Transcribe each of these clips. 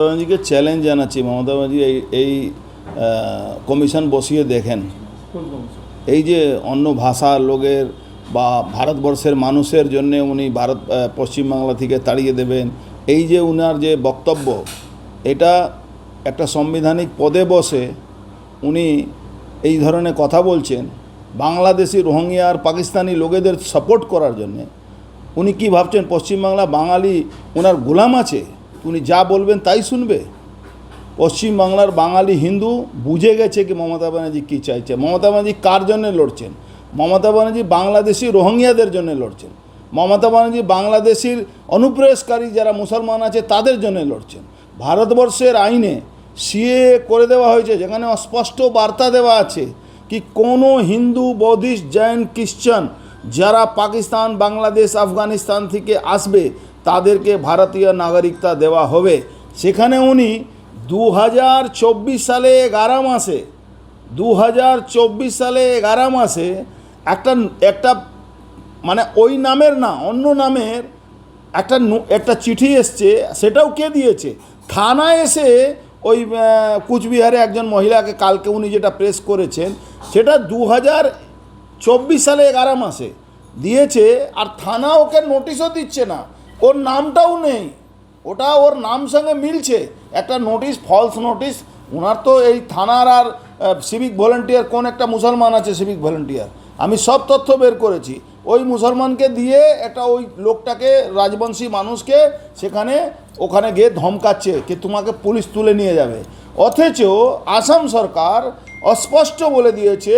ব্যানার্জিকে চ্যালেঞ্জ জানাচ্ছি, মমতা ব্যানার্জি এই কমিশন বসিয়ে দেখেন। এই যে অন্য ভাষার লোকের বা ভারতবর্ষের মানুষের জন্য উনি পশ্চিমবাংলা থেকে তাড়িয়ে দেবেন, এই যে উনার যে বক্তব্য, এটা একটা সাংবিধানিক পদে বসে উনি এই ধরনের কথা বলছেন বাংলাদেশি রোহিঙ্গা আর পাকিস্তানি লোকেদের সাপোর্ট করার জন্যে। উনি কি ভাবছেন পশ্চিমবাংলা বাঙালি ওনার গোলাম আছে? উনি যা বলবেন তাই শুনবে? পশ্চিমবাংলার বাঙালি হিন্দু বুঝে গেছে কি মমতা ব্যানার্জি কী চাইছে। মমতা ব্যানার্জি কার জন্য লড়ছেন? মমতা ব্যানার্জি বাংলাদেশি রোহিঙ্গাদের জন্য লড়ছেন। মমতা ব্যানার্জি বাংলাদেশির অনুপ্রবেশকারী যারা মুসলমান আছে তাদের জন্য লড়ছেন। ভারতবর্ষের আইনে সিএ করে দেওয়া হয়েছে, যেখানে স্পষ্ট বার্তা দেওয়া আছে কি কোনো হিন্দু, বৌদ্ধিস্ট, জৈন, খ্রিশ্চান যারা পাকিস্তান, বাংলাদেশ, আফগানিস্তান থেকে আসবে তাদেরকে ভারতীয় নাগরিকতা দেওয়া হবে। সেখানে উনি 2024 সালে 11 মাসে 2024 সালে 11 মাসে একটা মানে ওই নামের না অন্য নামের একটা চিঠি এসছে। সেটাও কে দিয়েছে? থানায় এসে ওই কুচবিহারে একজন মহিলাকে কালকে উনি যেটা প্রেস করেছেন সেটা 2024 সালে 11 মাসে দিয়েছে। আর থানা ওকে নোটিশও দিচ্ছে না, ওর নামটাও নেই, ওটা ওর নাম সঙ্গে মিলছে একটা নোটিশ, ফলস নোটিশ। ওনার তো এই থানার আর সিভিক ভলেন্টিয়ার কোন একটা মুসলমান আছে সিভিক ভলেন্টিয়ার, আমি সব তথ্য বের করেছি। ওই মুসলমানকে দিয়ে একটা ওই লোকটাকে, রাজবংশী মানুষকে ওখানে গিয়ে ধমকাচ্ছে কি তোমাকে পুলিশ তুলে নিয়ে যাবে। অথচ আসাম সরকার অস্পষ্ট বলে দিয়েছে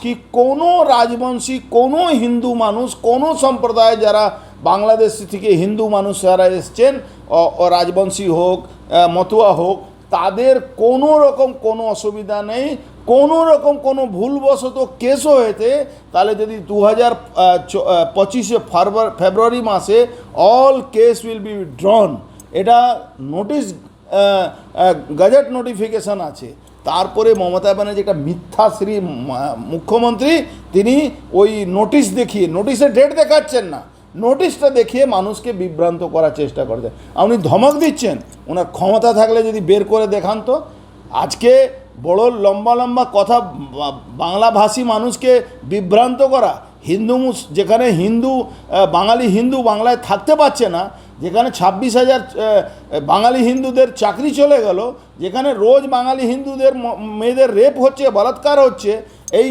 কি কোনো রাজবংশী, কোনো হিন্দু মানুষ, কোনো সম্প্রদায় যারা বাংলাদেশ থেকে হিন্দু মানুষ যারা এসছেন, রাজবংশী হোক, মতুয়া হোক, তাদের কোনো রকম কোনো অসুবিধা নেই। কোনো রকম কোনো ভুলবশত কেসও হয়েছে তাহলে যদি 2025 ফেব্রুয়ারি মাসে all case will be withdrawn. এটা নোটিশ, গেজেট নোটিফিকেশান আছে। তারপরে মমতা ব্যানার্জি একটা মিথ্যাশ্রী মুখ্যমন্ত্রী, তিনি ওই নোটিশ দেখিয়ে, নোটিশের ডেট দেখাচ্ছেন না, নোটিশটা দেখিয়ে মানুষকে বিভ্রান্ত করার চেষ্টা করছেন। আপনি ধমক দিচ্ছেন, ওনার ক্ষমতা থাকলে যদি বের করে দেখান তো। আজকে বড় লম্বা লম্বা কথা, বাংলাভাষী মানুষকে বিভ্রান্ত করা, যেখানে বাঙালি হিন্দু বাংলায় থাকতে পারছে না, যেখানে 26,000 বাঙালি হিন্দুদের চাকরি চলে গেল, যেখানে রোজ বাঙালি হিন্দুদের মেয়েদের রেপ হচ্ছে, বলাৎকার হচ্ছে, এই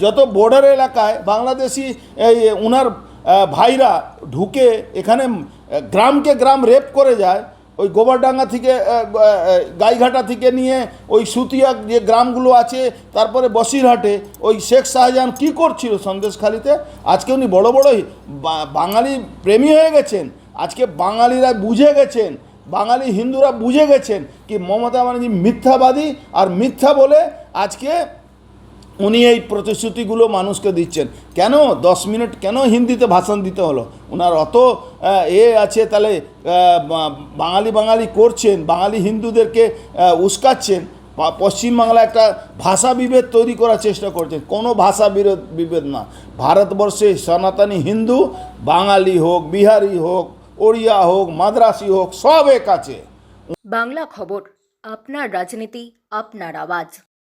যত বর্ডার এলাকায় বাংলাদেশি ওনার ভাইরা ঢুকে এখানে গ্রামকে গ্রাম রেপ করে যায়। ওই গোবরডাঙ্গা থেকে, গাইঘাটা থেকে নিয়ে ওই সুতিয়া যে গ্রামগুলো আছে, তারপরে বসিরহাটে ওই শেখ শাহজাহান কী করছিল সন্দেশখালিতে। আজকে উনি বড় বড় বাঙালি প্রেমী হয়ে গেছেন। আজকে বাঙালিরা বুঝে গেছেন, বাঙালি হিন্দুরা বুঝে গেছেন কি মমতা ব্যানার্জি মিথ্যাবাদী, আর মিথ্যা বলে আজকে উনি এই প্রতিশ্রুতিগুলো মানুষকে দিচ্ছেন। কেন 10 মিনিট কেন হিন্দিতে ভাষণ দিতে হলো? ওনার অত আছে, তাহলে বাঙালি করছেন, বাঙালি হিন্দুদেরকে উস্কাচ্ছেন, পশ্চিমবাংলা একটা ভাষা বিভেদ তৈরি করার চেষ্টা করছেন। কোনো ভাষা বিভেদ না। ভারতবর্ষে সনাতনী হিন্দু, বাঙালি হোক, বিহারি হোক, ওড়িয়া হোক, মাদ্রাসি হোক, সব এক আছে। বাংলা খবর, আপনার রাজনীতি, আপনার আওয়াজ।